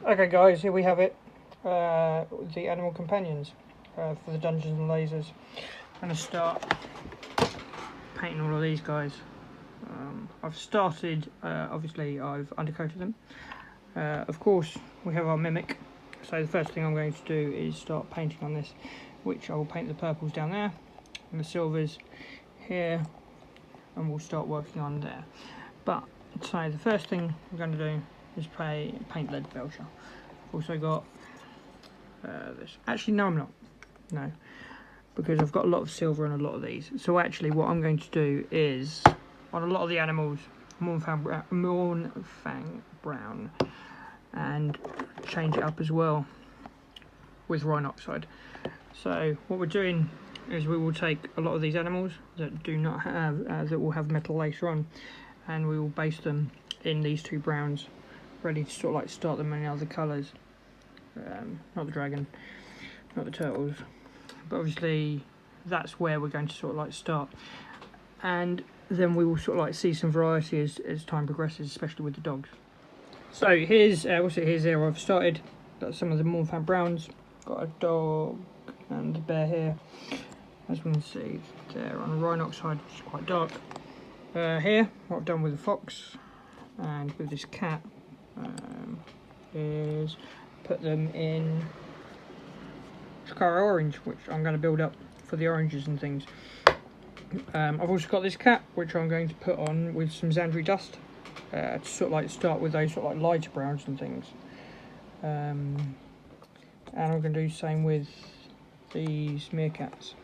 Okay guys, here we have it, the animal companions for the Dungeons and Lasers. I'm going to start painting all of these guys. I've started, obviously I've undercoated them. Of course we have our mimic, so the first thing I'm going to do is start painting on this, which I will paint the purples down there and the silvers here, and we'll start working on there. But, so the first thing I'm going to do is paint lead belcher. I've also got this. Actually, no, I'm not. No, because I've got a lot of silver and a lot of these. So actually, what I'm going to do is, on a lot of the animals, Mornfang Brown, and change it up as well with Rhine Oxide. So what we're doing is we will take a lot of these animals that do not have, that will have metal later on, and we will base them in these two browns, ready to sort of like start them in other colours. Not the dragon, not the turtles, but obviously that's where we're going to sort of like start, and then we will sort of like see some variety as time progresses, especially with the dogs. So here's here's there. I've started, got some of the Mornfang Browns, got a dog and a bear here, as we can see there on the Rhine Oxide, which is quite dark. Here, what I've done with the fox and with this cat is put them in Shikara Orange, which I'm going to build up for the oranges and things. I've also got this cat, which I'm going to put on with some Xandri dust to sort of like start with those sort of like lighter browns and things. And I'm going to do the same with these meerkats.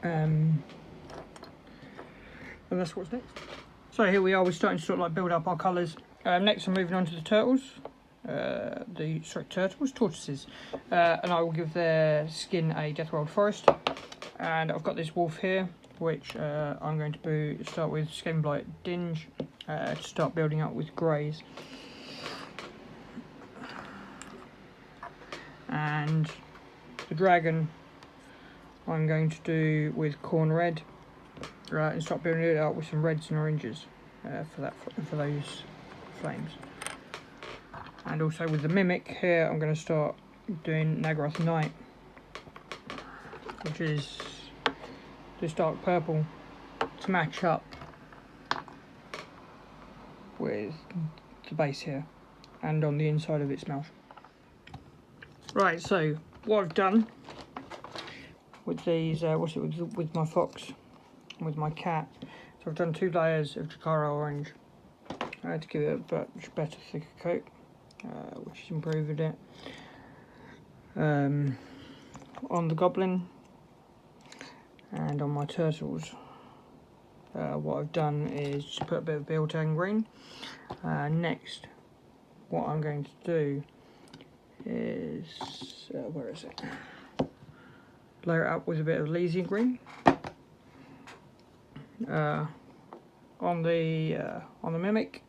And that's what's next. So here we are, we're starting to sort of like build up our colours. Next I'm moving on to the turtles. Tortoises. And I will give their skin a Death Wild Forest. And I've got this wolf here, which I'm going to start with Skin Blight Dinge, to start building up with greys. And the dragon I'm going to do with Corn Red, and start building it up with some reds and oranges for those flames. And also with the mimic here, I'm going to start doing Nagarath Night, which is this dark purple to match up with the base here and on the inside of its mouth. Right, so what I've done with these, with my fox and with my cat, so I've done 2 layers of Shikara Orange to give it a much better, thicker coat, which has improved it. On the goblin and on my turtles, what I've done is just put a bit of Biltong green. Next, what I'm going to do is, where is it? Layer it up with a bit of Elysian green. On the mimic,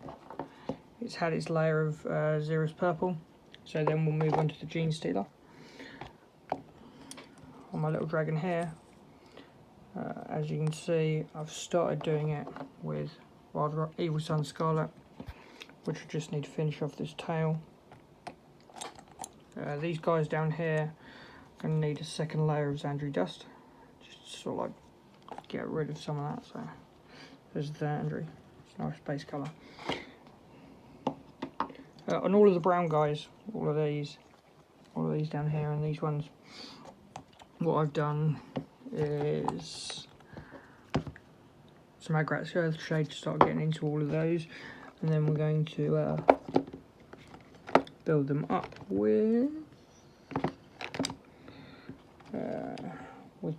it's had its layer of Xeris purple. So then we'll move on to the Gene Stealer. On my little dragon here, as you can see, I've started doing it with Wild Evil Sun Scarlet, which I just need to finish off this tail. These guys down here are going to need a second layer of Xandri dust, just to sort of like get rid of some of that. So there's the Xandri, it's a nice base colour. On all of the brown guys, all of these down here and these ones, what I've done is some Agrat's Earthshade to start getting into all of those, and then we're going to build them up with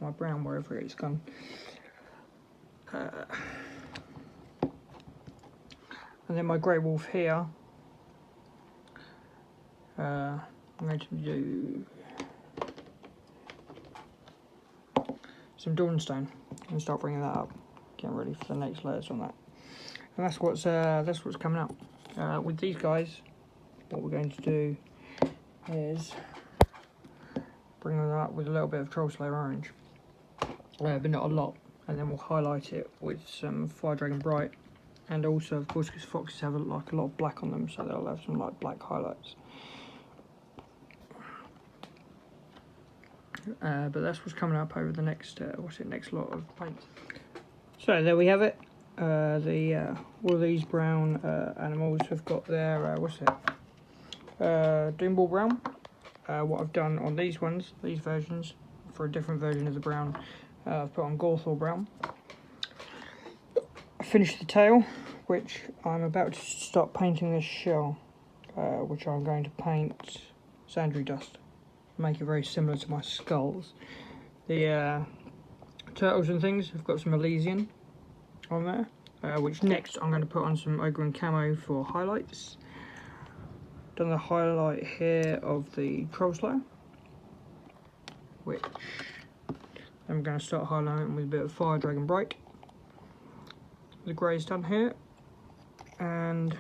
my brown wherever it's gone. And then my grey wolf here, I'm going to do some Dawnstone and start bringing that up, getting ready for the next layers on that. And that's what's coming up. With these guys, what we're going to do is bring them up with a little bit of Troll Slayer Orange, but not a lot, and then we'll highlight it with some Fire Dragon Bright and also of course because foxes have like a lot of black on them, so they'll have some like black highlights. But that's what's coming up over the next next lot of paints. So there we have it. All of these brown animals have got their Doomball brown. What I've done on these versions, for a different version of the brown, I've put on Gawthor brown. I finished the tail, which I'm about to start painting this shell, which I'm going to paint Sandry dust, make it very similar to my skulls. The turtles and things have got some Elysian on there, which next I'm going to put on some Ogre and Camo for highlights. Done the highlight here of the Troll Slayer, which I'm going to start highlighting with a bit of Fire Dragon Bright. The grey's done here, and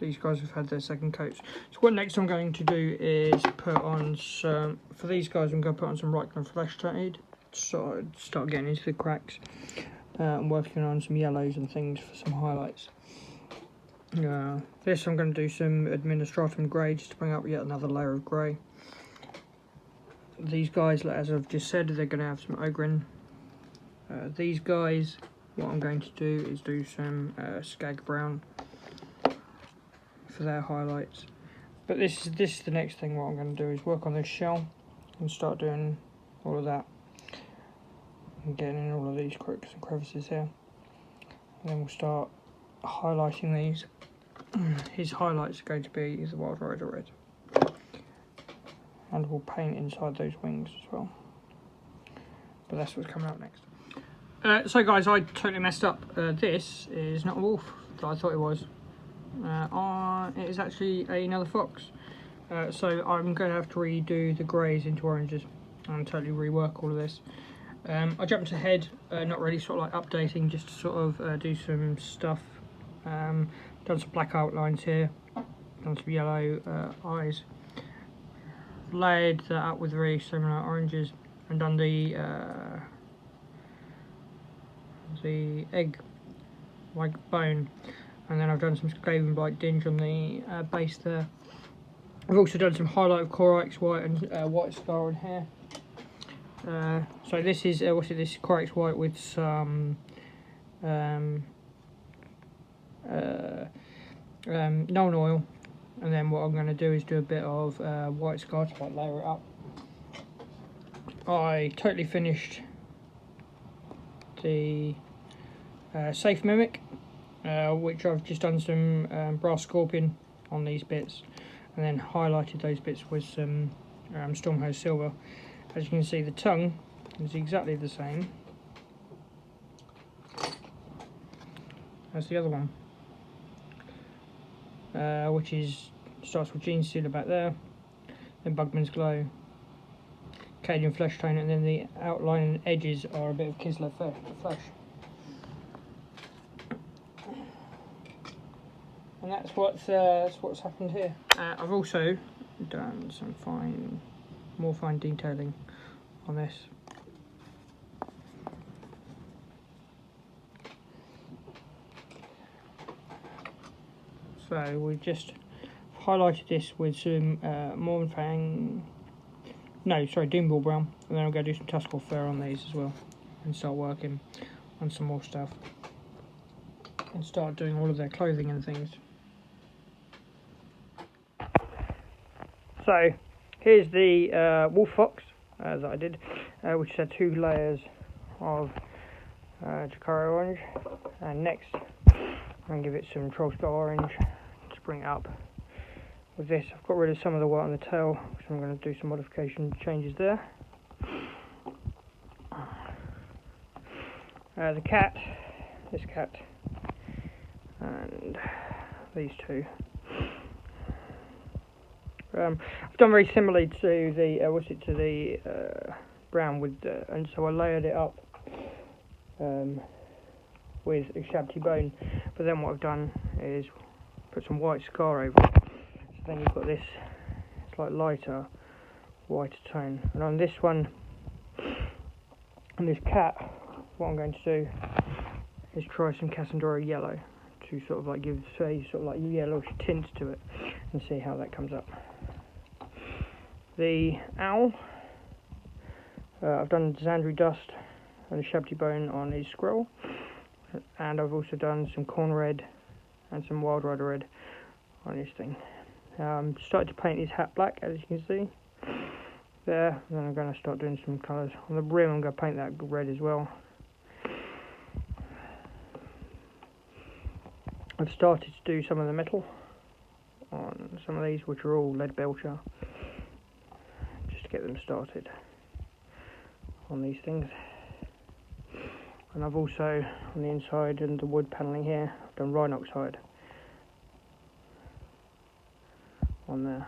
these guys have had their second coats. So what next I'm going to do is put on some, for these guys I'm going to put on some Reichner Flesh Toned, so start getting into the cracks. I'm working on some yellows and things for some highlights. This I'm going to do some Administratum Grey just to bring up yet another layer of grey. These guys, as I've just said, they're going to have some Ogren. These guys, what I'm going to do is do some Skag Brown for their highlights. But this is the next thing. What I'm going to do is work on this shell and start doing all of that and getting in all of these crooks and crevices here. And then we'll start highlighting these. His highlights are going to be the Wild Rider Red, and we'll paint inside those wings as well. But that's what's coming up next. So guys, I totally messed up. This is not a wolf that I thought it was. It is actually another fox. So I'm going to have to redo the greys into oranges and totally rework all of this. I jumped ahead, not really sort of like updating, just to sort of do some stuff. Done some black outlines here, done some yellow eyes, layered that up with very similar oranges, and done the egg like bone, and then I've done some Skaven Blight Dinge on the base there. I've also done some highlight of Corax White and White Scar on here. So this is this Corax White with some Nuln Oil, and then what I'm going to do is do a bit of White Scar to like layer it up. I totally finished the Safe Mimic, which I've just done some Brass Scorpion on these bits, and then highlighted those bits with some Stormhose Silver. As you can see, the tongue is exactly the same as the other one, which starts with Gene Stealer back there, then Bugman's Glow, Cajun Flesh Tone, and then the outline and edges are a bit of Kislev flesh. And that's what's happened here. I've also done some more fine detailing on this. So we just highlighted this with some Doomball brown, and then I'm going to do some Tuscal fur on these as well, and start working on some more stuff, and start doing all of their clothing and things. So here's the wolf fox that I did, which had 2 layers of Jakara orange, and next I'm going to give it some Troll Skull orange to bring it up. With this, I've got rid of some of the white on the tail, so I'm going to do some modification changes there. The cat, this cat, and these 2. I've done very similarly to the brown with, and so I layered it up with a Shabty bone. But then what I've done is put some White Scar over it. So then you've got this, it's like lighter white tone. And on this one, on this cat, what I'm going to do is try some Cassandra yellow, to sort of like give a sort of like yellowish tint to it, and see how that comes up. The owl, I've done Zandri dust and a shabby bone on his scroll, and I've also done some corn red and some wild rider red on his thing. Started to paint his hat black, as you can see there, and then I'm going to start doing some colours. On the brim I'm going to paint that red as well. I've started to do some of the metal on some of these, which are all lead belcher, just to get them started on these things. And I've also, on the inside and the wood panelling here, I've done Rhinox hide on there.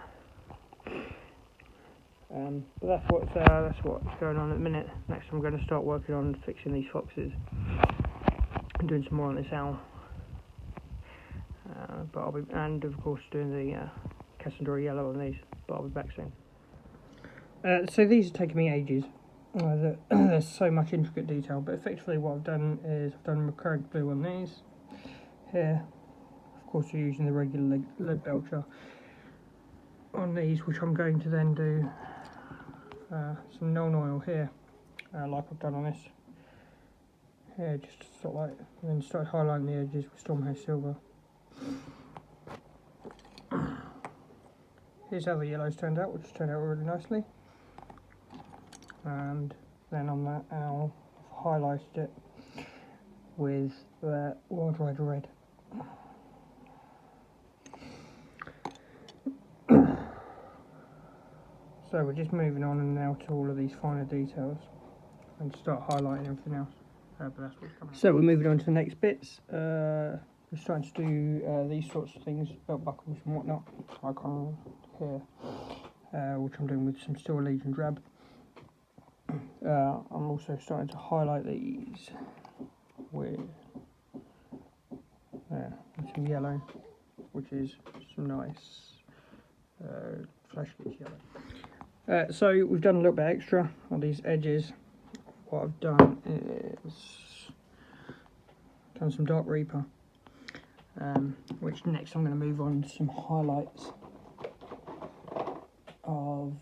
But that's what's going on at the minute. Next I'm going to start working on fixing these foxes and doing some more on this owl. But I'll be, and of course doing the Cassandra yellow on these. But I'll be back soon. So these are taking me ages. There's so much intricate detail, but effectively what I've done is I've done McCraig blue on these. Here, of course, you're using the regular lead belcher on these, which I'm going to then do some non oil here, like I've done on this. Here, just sort of like, and then start highlighting the edges with Stormhouse Silver. Here's how the yellows turned out, which turned out really nicely. And then on that owl, I've highlighted it with the Wild Rider red. So we're just moving on now to all of these finer details and start highlighting everything else. But that's what's coming. So we're moving on to the next bits. We're starting to do these sorts of things, belt buckles and whatnot, like on here, which I'm doing with some Steel Legion drab. I'm also starting to highlight these with some yellow, which is some nice flash yellow. So we've done a little bit extra on these edges. What I've done is done some Dark Reaper, which next I'm going to move on to some highlights of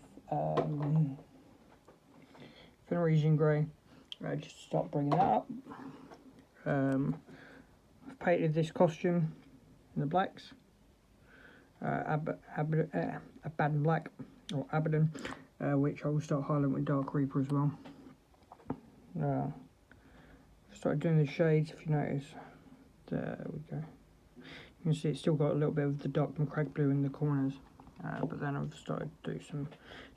Furries grey. Just to start bringing that up. I've painted this costume in the blacks, Abaddon black, or Abaddon, which I will start highlighting with Dark Reaper as well. Started doing the shades, if you notice. There we go. You can see it's still got a little bit of the dark McCraig blue in the corners, but then I've started to do some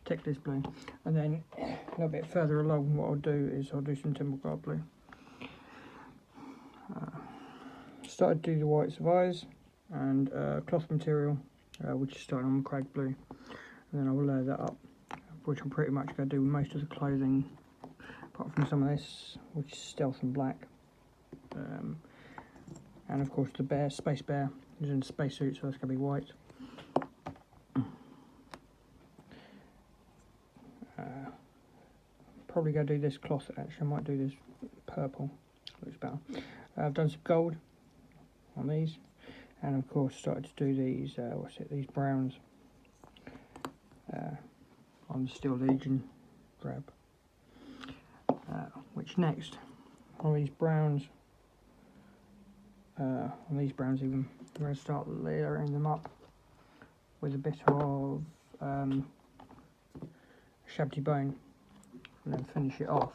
Teclis blue, and then a little bit further along what I'll do is I'll do some Timbleguard blue. Started to do the whites of eyes and cloth material, which is starting on McCraig blue, and then I will layer that up, which I'm pretty much going to do with most of the clothing, apart from some of this, which is stealth and black. And of course the bear, Space Bear, is in a space suit, so that's going to be white. Probably going to do this cloth, actually I might do this purple, looks better. I've done some gold on these, and of course started to do these, these browns on the Steel Legion drab. Which next, on these browns, even, we're going to start layering them up with a bit of shabby bone, and then finish it off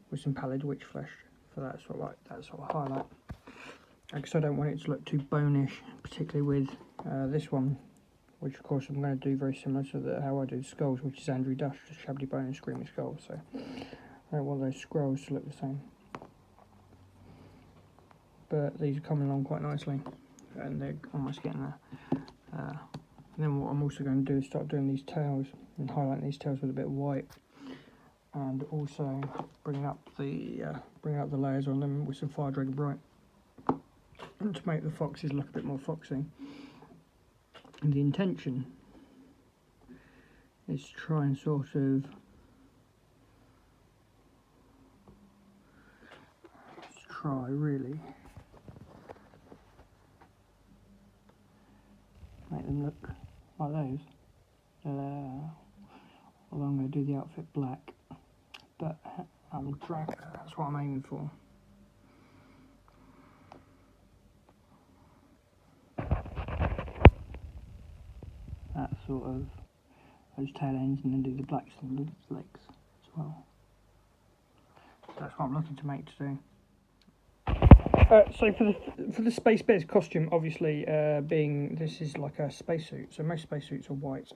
with some pallid witch flesh for that sort of highlight. Because I don't want it to look too bonish, particularly with this one, which of course I'm going to do very similar to how I do skulls, which is Andrew Dush, just shabby bone and screaming skulls. So I don't want those scrolls to look the same. But these are coming along quite nicely, and they're almost getting there. And then what I'm also going to do is start doing these tails and highlighting these tails with a bit of white, and also bringing up the layers on them with some Fire Dragon Bright, and to make the foxes look a bit more foxy. And the intention is to try and sort of really make them look like those. Although I'm going to do the outfit black, but I'm drag. That's what I'm aiming for. That sort of those tail ends, and then do the blacks and the legs as well. So that's what I'm looking to make today. So for the Space Bears costume, obviously, being this is like a spacesuit, so most spacesuits are white.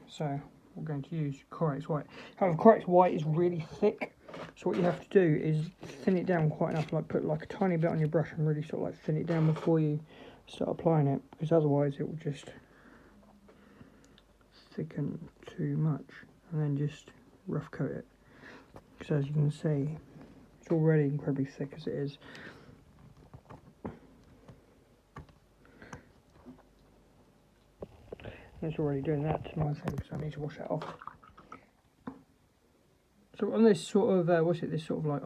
So we're going to use Corex white. However, Corex white is really thick, so what you have to do is thin it down quite enough, like put like a tiny bit on your brush and really sort of like thin it down before you start applying it, because otherwise it will just thicken too much, and then just rough coat it. Because as you can see, it's already incredibly thick as it is. And it's already doing that to my thing, so I need to wash it off. So on this sort of, what's it, this sort of like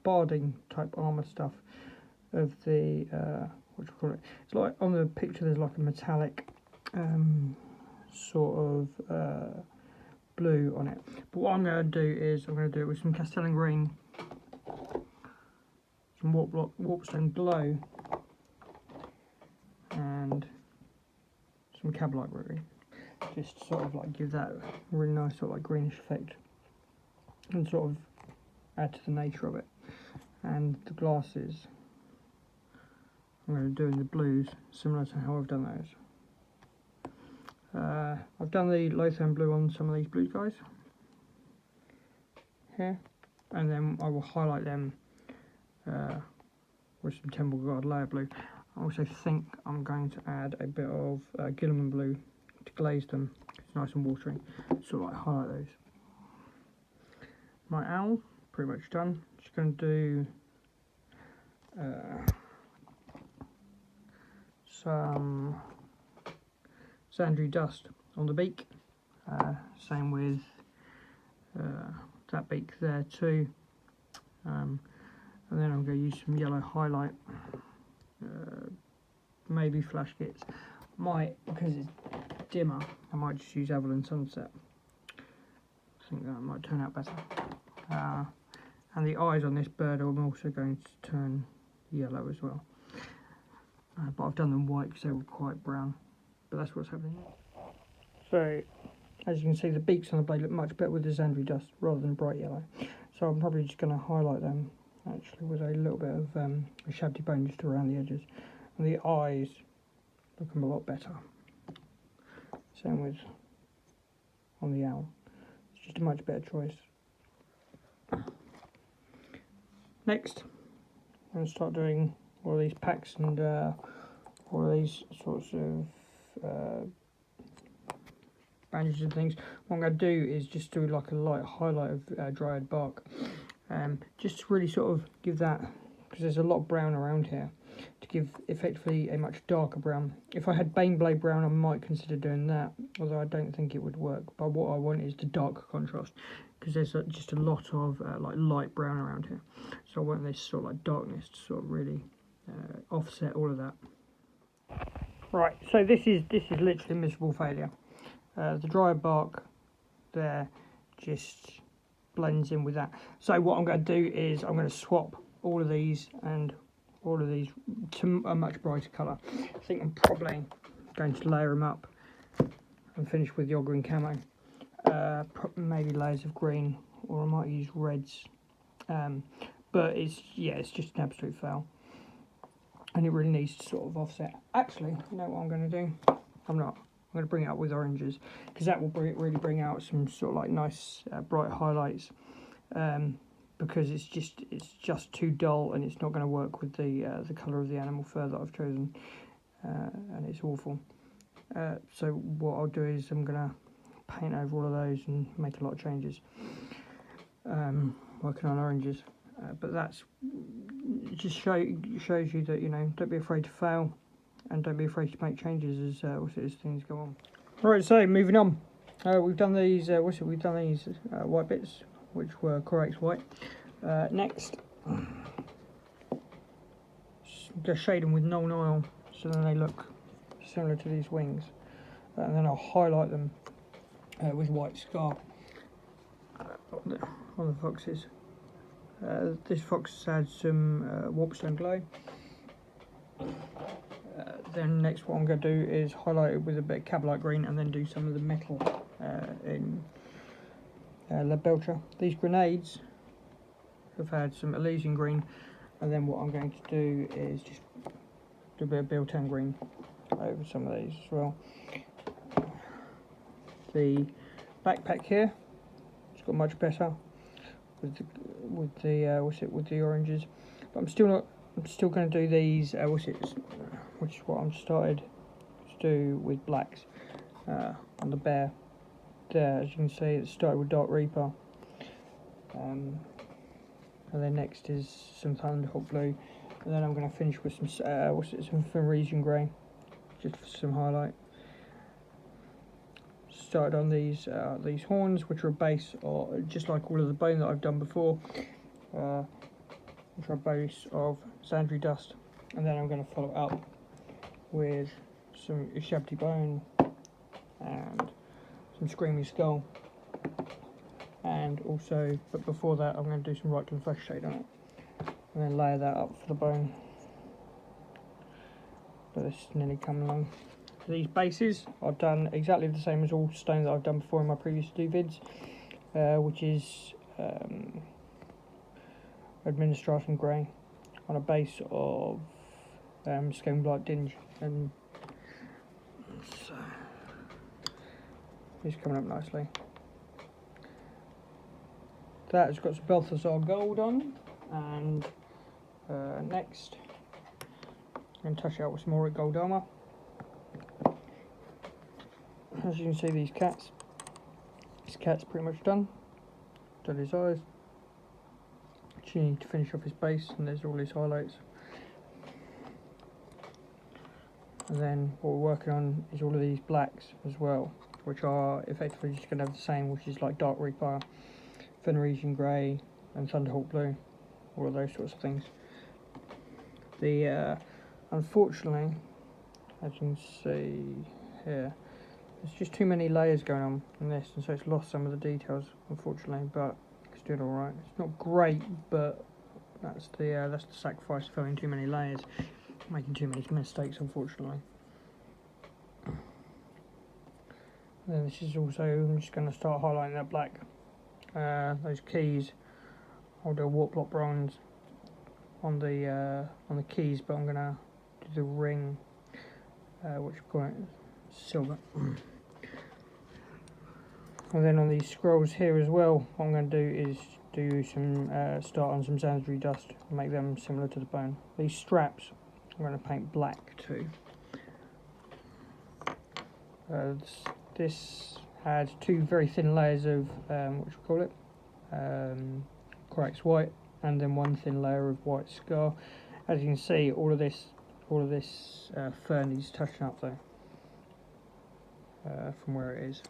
barding type armour stuff of the, what do you call it? It's like on the picture there's like a metallic sort of blue on it. But what I'm going to do is I'm going to do it with some Castellan green, some warpstone glow, and some cablite green. Just sort of like give that really nice sort of like greenish effect, and sort of add to the nature of it. And the glasses I'm going to do in the blues, similar to how I've done those. I've done the Lothar blue on some of these blue guys here, and then I will highlight them with some Temple Guard layer blue. I also think I'm going to add a bit of Gilliman blue to glaze them. It's nice and watery, sort of like highlight those. My owl, pretty much done. Just going to do some Sandry dust on the beak, same with that beak there too, and then I'm going to use some yellow highlight, maybe flash kits. Because it's dimmer, I might just use Avalon Sunset. I think that might turn out better. And the eyes on this bird I'm also going to turn yellow as well, but I've done them white because they were quite brown. But that's what's happening. So, as you can see, the beaks on the blade look much better with the Xandri dust rather than bright yellow. So I'm probably just going to highlight them actually with a little bit of a shabby bone just around the edges. And the eyes look a lot better. Same with on the owl. It's just a much better choice. Next, I'm going to start doing all of these packs and all of these sorts of bandages and things. What I'm going to do is just do like a light highlight of dried bark, just to really sort of give that, because there's a lot of brown around here, to give effectively a much darker brown. If I had Baneblade brown, I might consider doing that, although I don't think it would work. But what I want is the dark contrast, because there's just a lot of like light brown around here. So I want this sort of like darkness to sort of really offset all of that. Right, so this is literally a miserable failure. The dry bark there just blends in with that. So what I'm going to do is I'm going to swap all of these and all of these to a much brighter colour. I think I'm probably going to layer them up and finish with your green camo. Maybe layers of green, or I might use reds. But it's just an absolute fail. And it really needs to sort of offset. Actually, you know what I'm going to do? I'm going to bring it up with oranges, because that will really bring out some sort of like nice bright highlights. Because it's just too dull, and it's not going to work with the colour of the animal fur that I've chosen, and it's awful. So what I'll do is I'm going to paint over all of those and make a lot of changes. Working on oranges. But that's just shows you that, you know, don't be afraid to fail, and don't be afraid to make changes as things go on. Right, so moving on. We've done these. We've done these white bits, which were Corex white. Next, just shade them with Null Nile so then they look similar to these wings. And then I'll highlight them with white scar on the foxes. This fox had some warpstone glow. Then next what I'm going to do is highlight it with a bit of cabalite green and then do some of the metal in lead belcher. These grenades have had some Elysian green, and then what I'm going to do is just do a bit of Biltan green over some of these as well. The backpack here, it's got much better with the oranges, but I'm still going to do these. Which is what I'm started to do with blacks on the bear. There, as you can see, it started with Dark Reaper, and then next is some Thunderhawk blue, and then I'm going to finish with some some Furries grey, just for some highlight. Started on these horns, which are a base, or just like all of the bone that I've done before, which are a base of Sandry dust, and then I'm going to follow it up with some Ushabti bone and some Screaming Skull, and also, but before that, I'm going to do some Reichland flesh shade on it, and then layer that up for the bone. But this is nearly coming along. These bases I've done exactly the same as all stone that I've done before in my previous two vids, which is Administratum Grey on a base of Scone Blight Dinge, and so it's coming up nicely. That has got some Balthazar gold on, and next I'm going to touch it out with some Auric gold armour. As you can see, this cat's pretty much done. Done his eyes. Just need to finish off his base, and there's all his highlights. And then what we're working on is all of these blacks as well, which are effectively just going to have the same, which is like Dark Reaper, Fenrisian Grey, and Thunderhawk Blue, all of those sorts of things. The unfortunately, as you can see here, there's just too many layers going on in this, and so it's lost some of the details, unfortunately. But it's doing all right. It's not great, but that's the sacrifice of having too many layers, making too many mistakes, unfortunately. And then this is also, I'm just going to start highlighting that black. Those keys, I'll do a warp block bronze on the keys, but I'm going to do the ring, which we're calling silver. And then on these scrolls here as well, what I'm going to do is do some start on some Sandry dust, make them similar to the bone. These straps I'm going to paint black too. This had two very thin layers of what you call it, Corax white, and then one thin layer of white scar. As you can see, all of this fur needs touching up though, from where it is.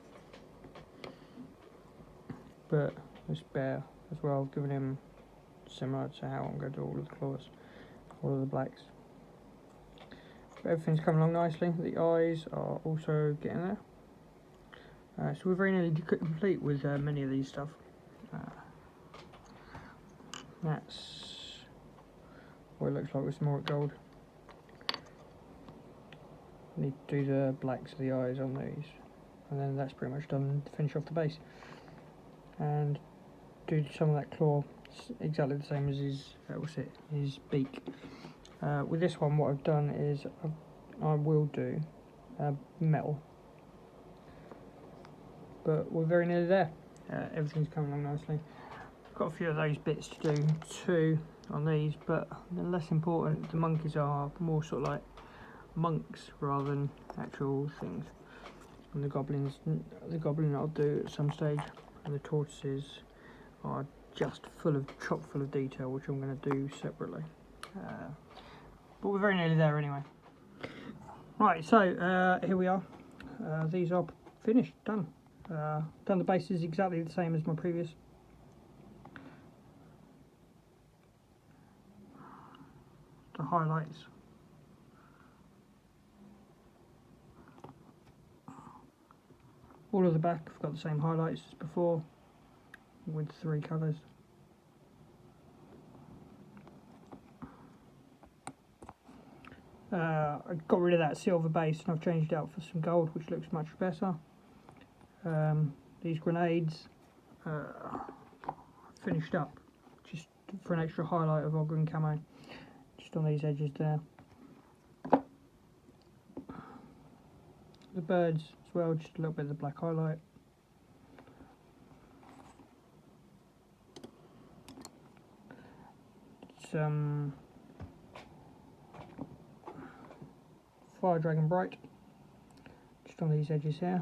But this bear as well, I've given him similar to how I'm going to do all of the claws, all of the blacks. But everything's coming along nicely. The eyes are also getting there. So we're very nearly complete with many of these stuff. That's what it looks like with some more gold. Need to do the blacks of the eyes on these, and then that's pretty much done to finish off the base. And do some of that claw, exactly the same as his beak. With this one, what I've done is I will do metal, but we're very nearly there. Everything's coming along nicely. Got a few of those bits to do too on these, but they're less important. The monkeys are more sort of like monks rather than actual things. And the goblin I'll do at some stage, and the tortoises are just chock full of detail, which I'm going to do separately. But we're very nearly there anyway. Right, so here we are. These are finished, done. Done the bases exactly the same as my previous. The highlights All of the back have got the same highlights as before, with 3 colours. I got rid of that silver base and I've changed it out for some gold, which looks much better. These grenades finished up just for an extra highlight of ogre and camo, just on these edges there. The birds as well, just a little bit of the black highlight. Some Fire Dragon Bright just on these edges here,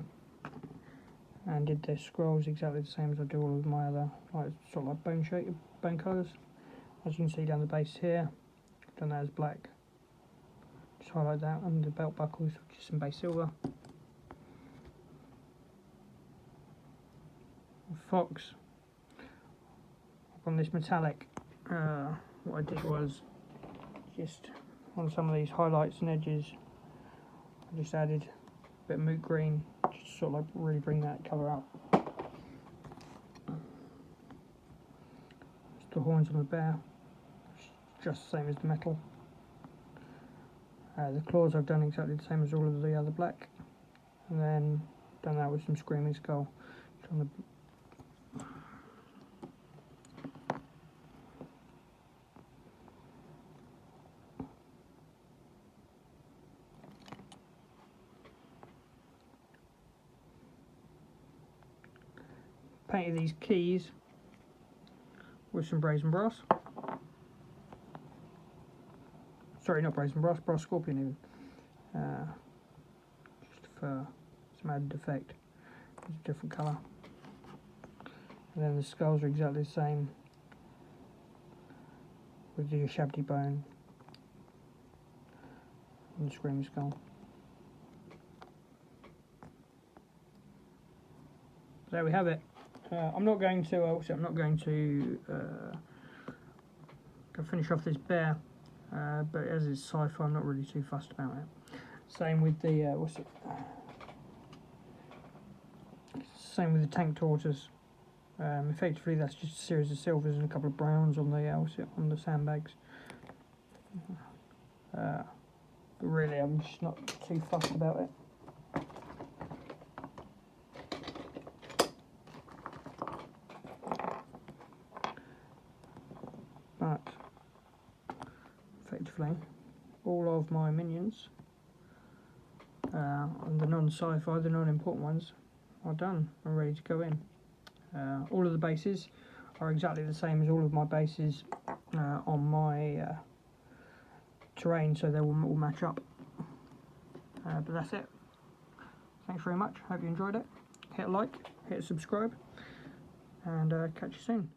and did the scrolls exactly the same as I do all of my other, like sort of like bone colours. As you can see down the base here, I've done that as black. Just highlight that, and the belt buckles, which is some base silver. Fox on this metallic. What I did was just on some of these highlights and edges, I just added a bit of moot green, just to sort of like really bring that colour out. Just the horns on the bear, just the same as the metal. The claws I've done exactly the same as all of the other black, and then done that with some screaming skull. On the painted these keys with some brazen brass. Sorry, not brazen brass, brass scorpion even. Just for some added effect. It's a different colour. And then the skulls are exactly the same, with the Shabdi bone and the screaming skull. There we have it. I'm not going to go finish off this bear, but as it's sci-fi, I'm not really too fussed about it. Same with the same with the tank tortoise. Effectively, that's just a series of silvers and a couple of browns on the sandbags. But really, I'm just not too fussed about it. But effectively, all of my minions, and the non-sci-fi, the non-important ones, are done and ready to go in. All of the bases are exactly the same as all of my bases on my terrain, so they will all match up. But that's it. Thanks very much. Hope you enjoyed it. Hit a like, hit subscribe, and catch you soon.